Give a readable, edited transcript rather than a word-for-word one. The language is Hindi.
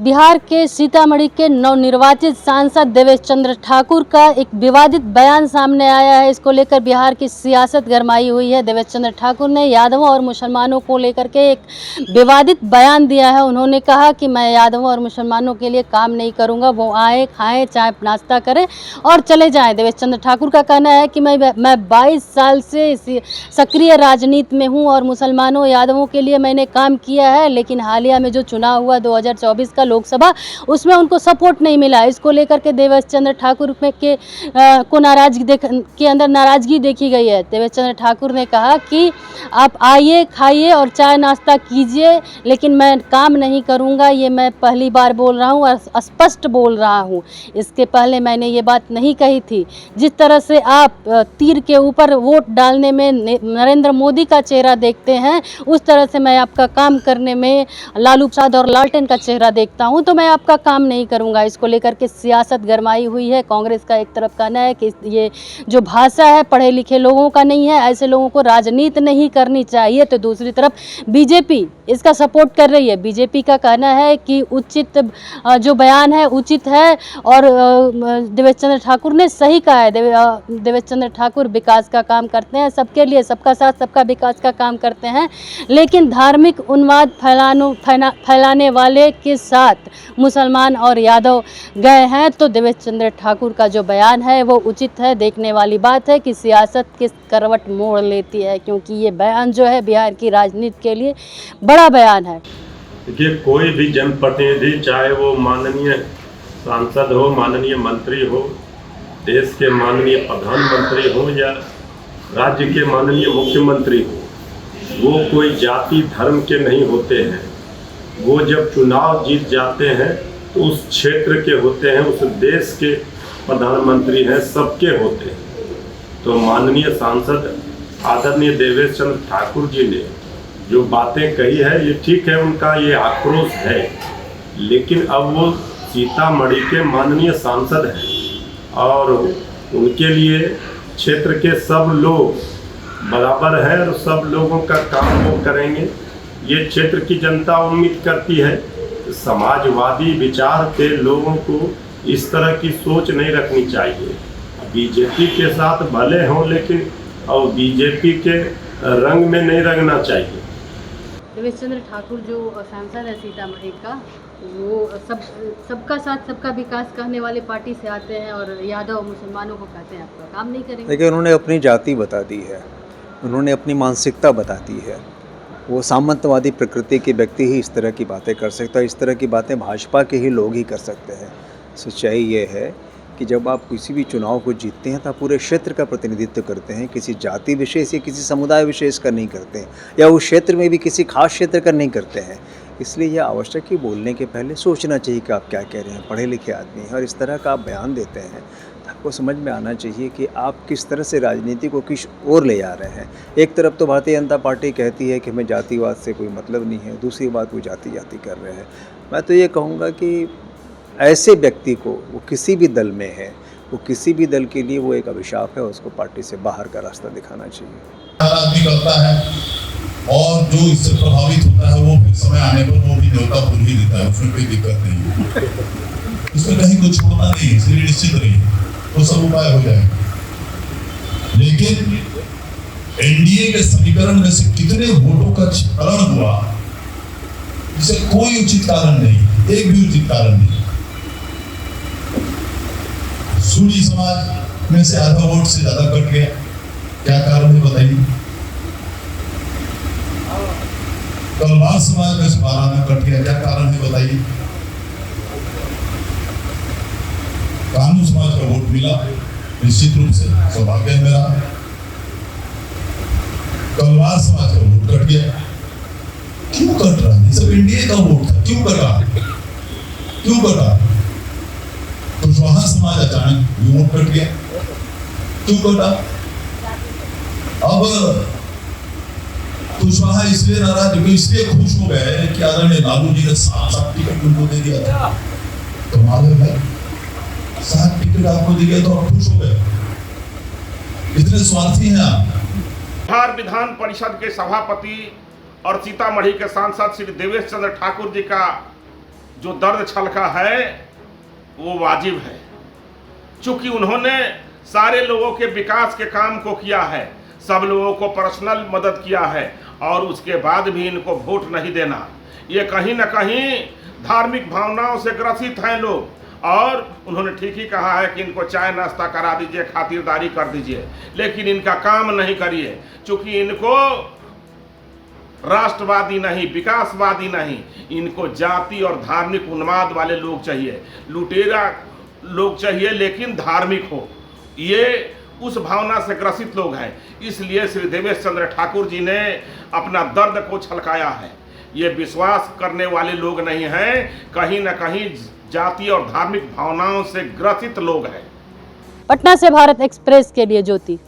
बिहार के सीतामढ़ी के नवनिर्वाचित सांसद देवेश चंद्र ठाकुर का एक विवादित बयान सामने आया है। इसको लेकर बिहार की सियासत गरमाई हुई है। देवेश चंद्र ठाकुर ने यादवों और मुसलमानों को लेकर के एक विवादित बयान दिया है। उन्होंने कहा कि मैं यादवों और मुसलमानों के लिए काम नहीं करूंगा, वो आए खाएं चाय नाश्ता करें और चले जाएं। देवेश चंद्र ठाकुर का कहना है कि मैं 22 साल से सक्रिय राजनीति में हूँ और मुसलमानों यादवों के लिए मैंने काम किया है, लेकिन हालिया में जो चुनाव हुआ 2024 का लोकसभा, उसमें उनको सपोर्ट नहीं मिला। इसको लेकर के देवेश चंद्र ठाकुर को नाराजगी के अंदर नाराजगी देखी गई है। देवेश चंद्र ठाकुर ने कहा कि आप आइए खाइए और चाय नाश्ता कीजिए, लेकिन मैं काम नहीं करूंगा। ये मैं पहली बार बोल रहा हूँ और स्पष्ट बोल रहा हूँ। इसके पहले मैंने ये बात नहीं कही थी। जिस तरह से आप तीर के ऊपर वोट डालने में नरेंद्र मोदी का चेहरा देखते हैं, उस तरह से मैं आपका काम करने में लालू प्रसाद और लालटेन का चेहरा देखता हूं, तो मैं आपका काम नहीं करूंगा। इसको लेकर के सियासत गरमाई हुई है। कांग्रेस का एक तरफ कहना है कि ये जो भाषा है पढ़े लिखे लोगों का नहीं है, ऐसे लोगों को राजनीति नहीं करनी चाहिए। तो दूसरी तरफ बीजेपी इसका सपोर्ट कर रही है। बीजेपी का कहना है कि उचित जो बयान है उचित है और देवेश चंद्र ठाकुर ने सही कहा है। देवेश चंद्र ठाकुर विकास का काम करते हैं, सबके लिए सबका साथ सबका विकास का काम करते हैं, लेकिन धार्मिक उन्माद फैलाने वाले के साथ मुसलमान और यादव गए हैं। तो देवेश चंद्र ठाकुर का जो बयान है वो उचित है। देखने वाली बात है कि सियासत किस करवट मोड़ लेती है, क्योंकि ये बयान जो है बिहार की राजनीति के लिए बड़ा बयान है। देखिए, कोई भी जनप्रतिनिधि, चाहे वो माननीय सांसद हो, माननीय मंत्री हो, देश के माननीय प्रधानमंत्री हो या राज्य के माननीय मुख्यमंत्री हो, वो कोई जाति धर्म के नहीं होते हैं। वो जब चुनाव जीत जाते हैं तो उस क्षेत्र के होते हैं, उस देश के प्रधानमंत्री हैं, सबके होते हैं। तो माननीय सांसद आदरणीय देवेश चंद्र ठाकुर जी ने जो बातें कही है ये ठीक है, उनका ये आक्रोश है, लेकिन अब वो सीतामढ़ी के माननीय सांसद हैं और उनके लिए क्षेत्र के सब लोग बराबर है और सब लोगों का काम वो करेंगे। ये क्षेत्र की जनता उम्मीद करती है। समाजवादी विचार के लोगों को इस तरह की सोच नहीं रखनी चाहिए। बीजेपी के साथ भले हों, लेकिन और बीजेपी के रंग में नहीं रंगना चाहिए। देवेश चंद्र ठाकुर जो सांसद है सीतामढ़ी का, वो सबका साथ सबका विकास कहने वाले पार्टी से आते हैं और यादव मुसलमानों को कहते हैं आपका काम नहीं करेंगे। लेकिन उन्होंने अपनी जाति बता दी है, उन्होंने अपनी मानसिकता बता दी है। वो सामंतवादी प्रकृति के व्यक्ति ही इस तरह की बातें कर सकता है। इस तरह की बातें भाजपा के ही लोग ही कर सकते हैं। सच्चाई ये है कि जब आप किसी भी चुनाव को जीतते हैं तो आप पूरे क्षेत्र का प्रतिनिधित्व करते हैं, किसी जाति विशेष या किसी समुदाय विशेष का नहीं करते हैं, या उस क्षेत्र में भी किसी खास क्षेत्र का नहीं करते हैं। इसलिए यह आवश्यक है बोलने के पहले सोचना चाहिए कि आप क्या कह रहे हैं। पढ़े लिखे आदमी हैं और इस तरह का आप बयान देते हैं तो आपको समझ में आना चाहिए कि आप किस तरह से राजनीति को किस ओर ले जा रहे हैं। एक तरफ तो भारतीय जनता पार्टी कहती है कि हमें जातिवाद से कोई मतलब नहीं है, दूसरी बात वो जाति कर रहे हैं। मैं तो ये कहूँगा कि ऐसे व्यक्ति को, वो किसी भी दल में है, वो किसी भी दल के लिए वो एक अभिशाप है, उसको पार्टी से बाहर का रास्ता दिखाना चाहिए। आदमी करता है और जो इससे प्रभावित होता है वो फिर समय आने पर वो भी न्योता भूल ही देता है, उसमें कोई दिक्कत नहीं है। इसमें कहीं कुछ छोड़ना नहीं है, इसलिए निश्चित रहिए तो सब उपाय हो जाएगा। लेकिन एनडीए के समीकरण में से कितने वोटों का क्षरण हुआ, इसे कोई उचित कारण नहीं, एक भी उचित कारण नहीं। सूरी समाज में से आधा वोट से ज्यादा कट गया, क्या कारण है बताइए। तलवार समाज में से 12 में कट गया, क्या कारण है बताइए। कानून समाज का वोट मिला, निश्चित रूप से सौभाग्य है मेरा। तलवार समाज का वोट कट गया। क्यों कट रहा है? सब एनडीए का वोट था, क्यों कटा? कुशवाहा समाज अचानक वोट कट गया, क्यों कटा? अब कुशवाहा इसलिए नाराज, इसलिए खुश हो गए कि आदरणीय लालू जी ने 7 टिकट उनको दे दिया था। कमाल है भाई, 7 टिकट आपको दिए तो आप खुश हो गए। इतने स्वार्थी हैं आप। बिहार विधान परिषद के सभापति और सीतामढ़ी के सांसद श्री देवेश चंद्र ठाकुर जी का जो दर्द छलका है वो वाजिब है, चूंकि उन्होंने सारे लोगों के विकास के काम को किया है, सब लोगों को पर्सनल मदद किया है, और उसके बाद भी इनको वोट नहीं देना, ये कहीं ना कहीं धार्मिक भावनाओं से ग्रसित हैं लोग। और उन्होंने ठीक ही कहा है कि इनको चाय नाश्ता करा दीजिए, खातिरदारी कर दीजिए, लेकिन इनका काम नहीं करिए, चूंकि इनको राष्ट्रवादी नहीं, विकासवादी नहीं, इनको जाति और धार्मिक उन्माद वाले लोग चाहिए, लुटेरा लोग चाहिए, लेकिन धार्मिक हो। ये उस भावना से ग्रसित लोग हैं, इसलिए श्री देवेश चंद्र ठाकुर जी ने अपना दर्द को छलकाया है। ये विश्वास करने वाले लोग नहीं हैं, कहीं ना कहीं जाति और धार्मिक भावनाओं से ग्रसित लोग हैं। पटना से भारत एक्सप्रेस के लिए ज्योति।